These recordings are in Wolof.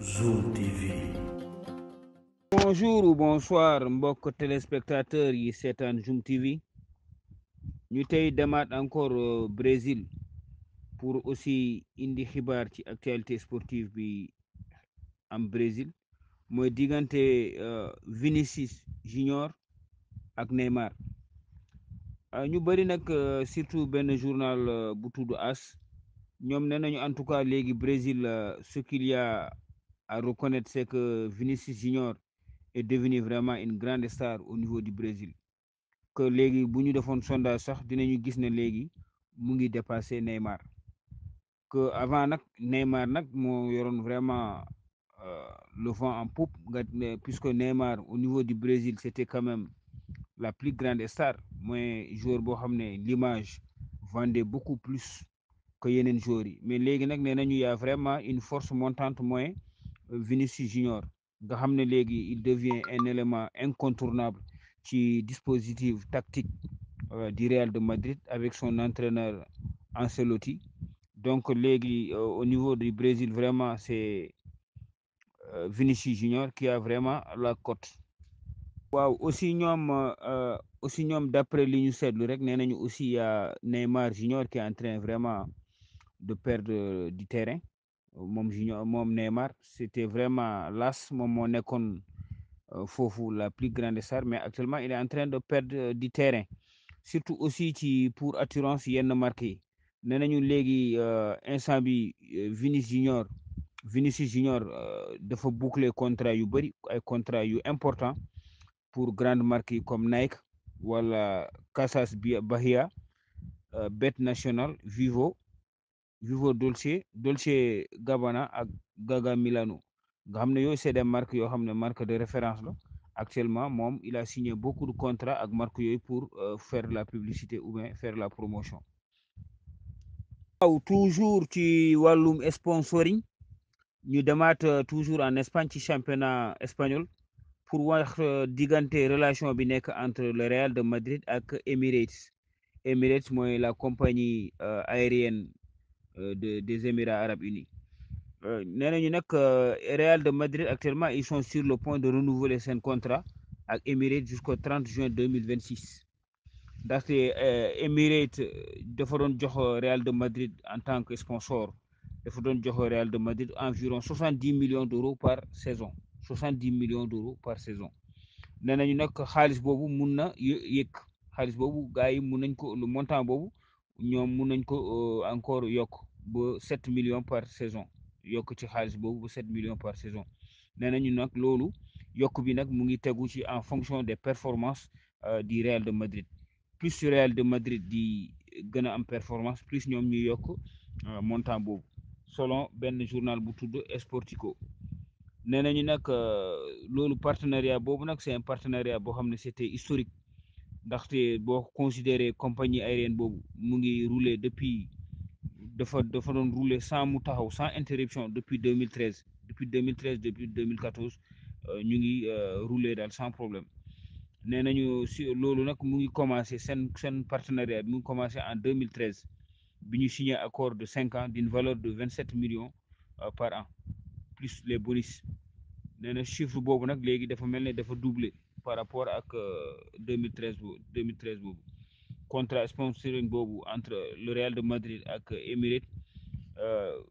Zoom TV. Bonjour ou bonsoir mbokk téléspectateurs yi seetaan Zoom TV ñu tey demaat encore Brésil pour aussi indi xibaar ci actualité sportive bi am Brésil mooy diggante Vinicius Junior ak Neymar ñu bëri nag surtout benn journal bu tudd AS ñoom nee nañu en tout cas léegi Brésil ce qu'il y a à reconnaître c'est que Vinicius Junior est devenu vraiment une grande star au niveau du Brésil que léegi bu ñu defoon sondage sax dinañu gis ne léegi mu ngi dépassé Neymar que avant nag Neymar nag moo yoroon vraiment le vent en poupe puisque Neymar au niveau du Brésil c'était quand même la plus grande star mooy joueur boo xam ne l'image vendait beaucoup plus que yeneen joueurs yi mais léegi nag nee nañu y a vraiment une force montante mooy Vinicius Junior nga xam ne léegi il devient un élément incontournable ci dispositif tactique du Real de Madrid avec son entraîneur Ancelotti donc léegi au niveau du Brésil vraiment c'est Vinicius Junior qui a vraiment la cote. waaw aussi ñoom d'après li ñu seetlu rek nee nañu aussi y a Neymar Junior qui est en train vraiment de perdre du terrain moom Neymar c'était vraiment l'as moom moo nekkoon foofu la plus grande star mais actuellement il est en train de perdre du terrain surtout aussi ci pour assurance yenn marques yi nee nañu léegi instant bi Vinicius Junior dafa boucler contrat yu bëri ay contrat yu important pour grandes marques yi comme Nike wala Casas Bahia Bet Nacional Vivo Dolce Gabbana ak Gaga Milano nga xam ne yooyu c'est des marques yoo xam ne marque de référence la actuellement moom il a signé beaucoup de contrats ak marques yooyu pour faire la publicité ou bien faire la promotion. waaw toujours ci wàllum sponsoring ñu demaat toujours en Espagne ci championnat espagnol pour wax diggante relation bi nekk entre le Real de Madrid ak Emirates mooy la compagnie aérienne des Émirats arabes unis nee nañu nag Real de Madrid actuellement ils sont sur le point de renouveler seen contrat ak Emirates jusqu'au 30 juin 2026 ndaxte Emirates dafa doon jox Real de Madrid en tant que sponsor dafa doon jox Real de Madrid environ 70 millions d'euros par saison 70 millions d'euros par saison nee nañu nag xaalis boobu mun na yëg xaalis boobu gars yi mun nañ ko le montant boobu ñoom mun nañ ko encore yokk ba 7 millions par saison yokk ci xaalis boobu ba 7 millions par saison nee nañu nag loolu yokk bi nag mu ngi tegu ci en fonction des performances du Real de Madrid plus Real de Madrid di gën a am performance plus ñoom ñuy yokk montant boobu selon benn journal bu tudd Sportico nee nañu nag loolu partenariat boobu nag c'est un partenariat boo xam ne c'était historique ndaxte boo considéré compagnie aérienne boobu mu ngi rouler depuis dafa doon rouler sans mu taxaw sans interruption depuis 2013 depuis 2014 ñu ngi rouler daal sans problème nee nañu si loolu nag mu ngi commencé seen partenariat bi mu ngi commencé en 2013 bi ñu signé accord de 5 ans d'une valeur de 27 millions par an plus les bonus nee na chiffre boobu nag léegi dafa mel ne dafa doublé par rapport ak 2013 boobu contrat sponsoring boobu entre le Real de Madrid ak Emirates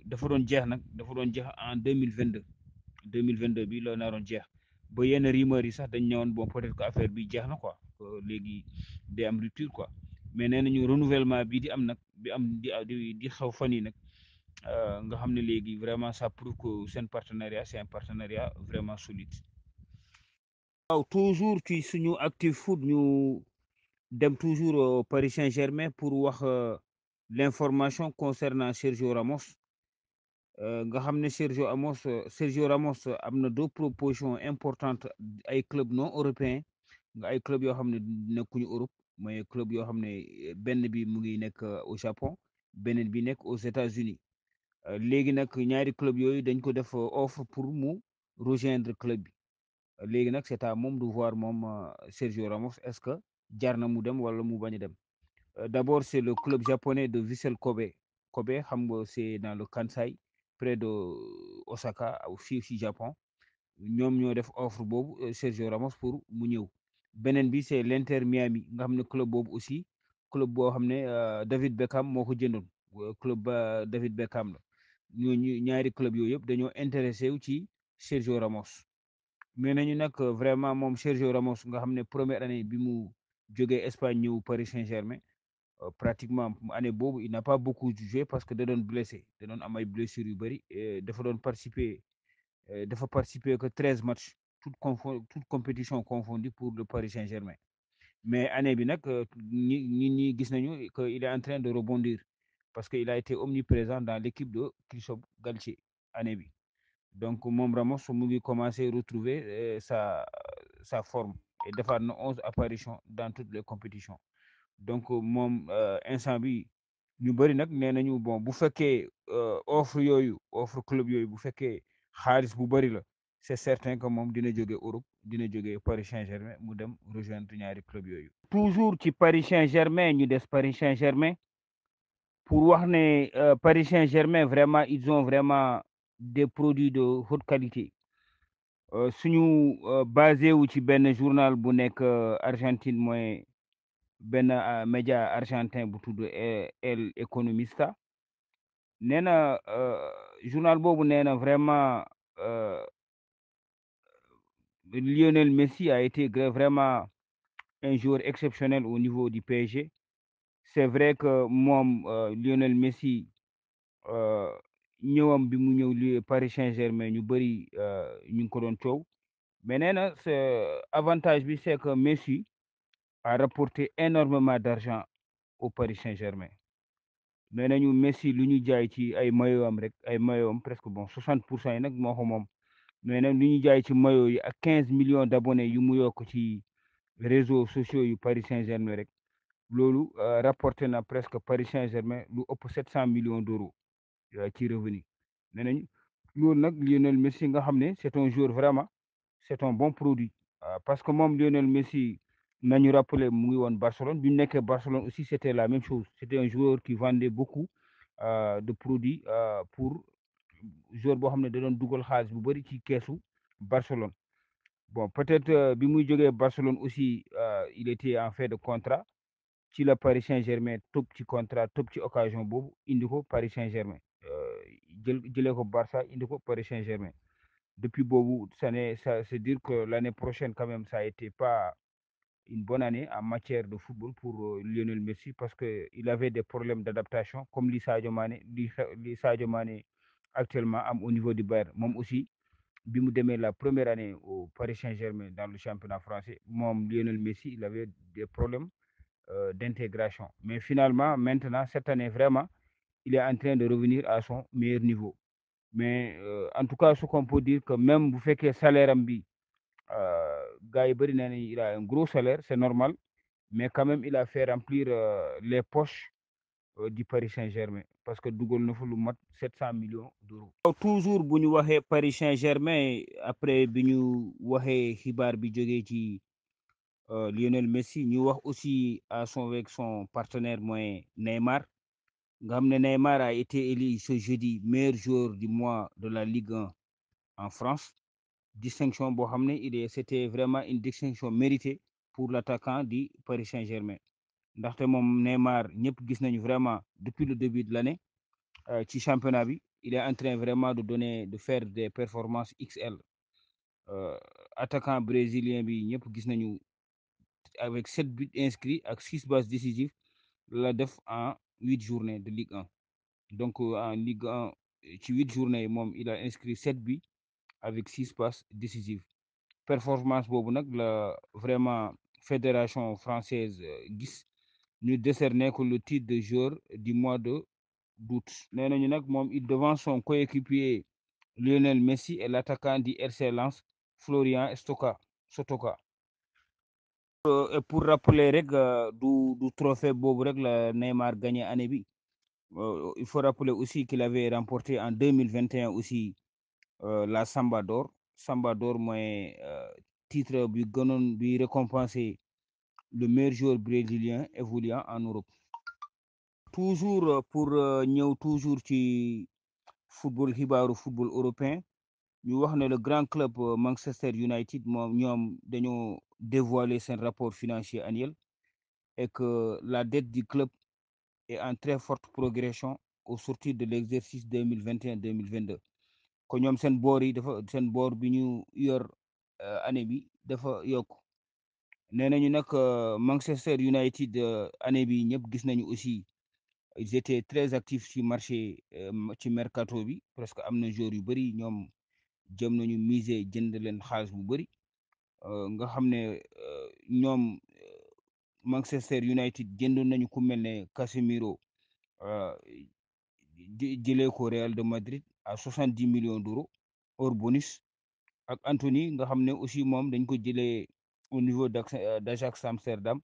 dafa doon jeex en 2022 bi la naroon jeex ba yenn rumeurs yi sax dañ ñëwoon bon peut-être que affaire bi jeex na quoi léegi day am rupture quoi mais nee nañu renouvellement bi di am nag di xew fan yi nag nga xam ne léegi vraiment ça prouve que seen partenariat c'est un partenariat vraiment solide. waaw toujours ci suñu active foot ñu dem toujours au Paris Saint-Germain pour wax l'information concernant Sergio Ramos nga xam ne Sergio Ramos am na deux propositions importantes ay club non européens nga ay club yoo xam ne nekkuñu Europe mooy club yoo xam ne benn bi mu ngi nekk au Japon beneen bi nekk aux États-Unis léegi nag ñaari club yooyu dañ ko def offre pour mu rejoindre club bi léegi nag c'est à moom de voir moom Sergio Ramos est-ce que jar na mu dem wala mu bañ a dem d'abord c'est le club japonais de Vissel Kobe xam nga c'est dans le Kansai près de Osaka ou fii ci Japon ñoom ñoo def offre boobu Sergio Ramos pour mu ñëw. Beneen bi c'est l'Inter Miami nga xam ne club boobu aussi club boo xam ne David Beckham moo ko jëndoon club ba David Beckham la ñooñu ñaari club yooyu yëpp dañoo intéressé wu ci Sergio Ramos. mais nañu nag vraiment moom Sergio Ramos nga xam ne première année bi mu jógee Espagne ñëw Paris Saint-Germain pratiquement année boobu il n'a pas beaucoup joué parce que da doon blessé da doon am ay blessures yu bëri dafa doon participer que 13 matchs toute compétition confondue pour le Paris Saint-Germain mais année bi nag ñi gis nañu que il est en train de rebondir parce que il a été omniprésent dans l'équipe de Christophe Galtier année bi. Donc moom Ramos mu ngi commencé retrouver sa forme et defaat na 11 apparitions dans toutes les compétitions donc moom instant bi ñu bëri nag nee nañu bon bu fekkee offre club yooyu bu fekkee xaalis bu bëri la c'est certain que moom dina jóge Europe dina jóge Paris Saint-Germain mu dem rejoindre ñaari club yooyu. toujours ci Paris Saint-Germain ñu des Paris Saint-Germain pour wax ne Paris Saint-Germain vraiment ils ont vraiment des produits de haute qualité suñu basé wu ci benn journal bu nekk Argentine mooy benn média argentin bu tudd El Economista nee na journal boobu nee na vraiment Lionel Messi a été vraiment un joueur exceptionnel au niveau du PSG. C'est vrai que moom Lionel Messi ñëwam bi mu ñëw li Paris Saint-Germain ñu bëri ñu ngi ko doon coow mais nee na avantage bi c'est que Messi a rapporté énormément d'argent au Paris Saint-Germain nee nañu Messi lu ñu jaay ci ay maillot am rek ay maillot am presque bon 60% yi nag moo ko moom mais nag lu ñu jaay ci maillot yi ak 15 millions d'abonnés yu mu yokk ci réseaux sociaux yu Paris Saint-Germain rek loolu rapporté na presque Paris Saint-Germain lu ëpp 700 millions d'euros ci revenu nee nañ loolu nag Lionel Messi nga xam ne c'est un joueur vraiment c'est un bon produit parce que moom Lionel Messi nañu rappelé mu ngi woon Barcelone bi ñu nekkee Barcelone aussi c'était la même chose c'était un joueur qui vendait beaucoup de produits pour joueur boo xam ne da doon dugal xaalis bu bëri ci keesu Barcelone bon peut-être bi muy jógee Barcelone aussi il était en fin de contrat ci la Paris Saint-Germain topp ci contrat topp ci occasion boobu indi ko Paris Saint-Germain jëlee ko Barça indi ko Paris Saint-Germain depuis boobu ça c'est dire que l'année prochaine quand même ça a été pas une bonne année en matière de football pour Lionel Messi parce que il avait des problèmes d'adaptation comme li Sadio Mané actuellement am au niveau du Bayern moom aussi bi mu demee la première année au Paris Saint-Germain dans le championnat français moom Lionel Messi il avait des problèmes d'intégration mais finalement maintenant cette année vraiment il est en train de revenir à son meilleur niveau mais en tout cas ce qu'on peut dire que même bu fekkee salaire am bi gars yi bëri na ni il a un gros salaire c'est normal mais quand même il a fait remplir les poches du Paris Saint-Germain parce que dugal na fa lu mat 700 millions d'euros. toujours bu ñu waxee Paris Saint-Germain après bi ñu waxee xibaar bi jógee ci Lionel Messi ñu wax aussi avec son partenaire mooy Neymar nga xam ne Neymar a été élu ce jeudi meilleur joueur du mois de la Ligue 1 en France distinction boo xam ne c'était vraiment une distinction méritée pour l'attaquant du Paris Saint-Germain ndaxte moom Neymar ñëpp gis nañu vraiment depuis le début de l'année ci championnat bi il est en train vraiment de faire des performances XL attaquant brésilien bi ñëpp gis nañu avec 7 buts inscrits ak 6 passes décisives la def en 8 journées de Ligue 1 donc en Ligue 1 ci 8 journées moom il a inscrit 7 buts avec 6 passes décisives performance boobu nag la vraiment fédération française gis ñu décerné ko le titre de joueur du mois de d'août nee nañu nag moom il devance son coéquipier Lionel Messi et l'attaquant du RC Lens Florian Sotoka et pour rappeler rek du trophée boobu rek la Neymar gagné année bi il faut rappeler aussi qu'il avait remporté en 2021 aussi la Samba d'Or mooy titre bi gënoon bi récompensé le meilleur joueur brésilien évoluant en Europe toujours pour ñëw toujours ci football xibaaru football européen ñu wax ne le grand club Manchester United moom ñoom dañoo dévoiler seen rapport financier annuel et que la dette du club est en très forte progression au sortir de l'exercice 2021-2022 ko ñoom seen boor yi dafa seen boor bi ñu yor année bi dafa yokk nee nañu nag Manchester United année bi ñëpp gis nañu aussi ils étaient très actifs ci marché ci mercato bi presque am na joueurs yu bëri ñoom jëm nañu miser jënd leen xaalis bu bëri nga xam ne ñoom Manchester United jëndoon nañu ku mel ne Casemiro jëlee ko Real de Madrid à 70 millions d'euros hors bonus ak Anthony nga xam ne aussi moom dañ ko jëlee au niveau d'Ajax Amsterdam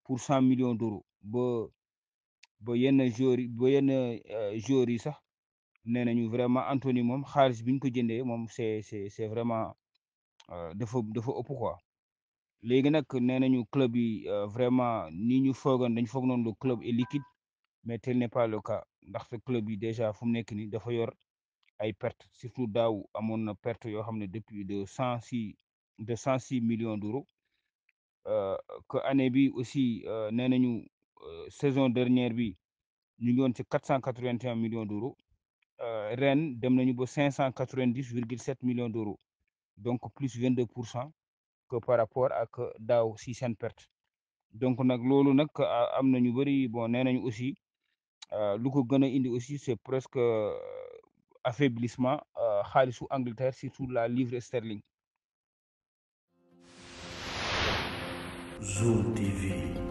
pour 100 millions d'euros ba yenn joueurs yi sax nee nañu vraiment Anthony moom xaalis bi ñu ko jëndee moom c'est vraiment dafa ëpp quoi léegi nag nee nañu club yi vraiment ni ñu foogoon dañ foog noonu le club est liquide mais tel n'est pas le cas ndaxte club yi déjà fu mu nekk nii dafa yor ay perte surtout daaw amoon na perte yoo xam ne depuis de 106 millions d'euros que année bi aussi nee nañu saison dernière bi ñu ngi woon ci 481 millions d'euros ren dem nañu ba 590,7 millions d'euros donc plus 22% que par rapport ak daaw si seen perte donc nag loolu nag am na ñu bëri bon nee nañu aussi lu ko gën a indi aussi c'est presque affaiblissement xaalisu Angleterre surtout la livre sterling. Zoom TV.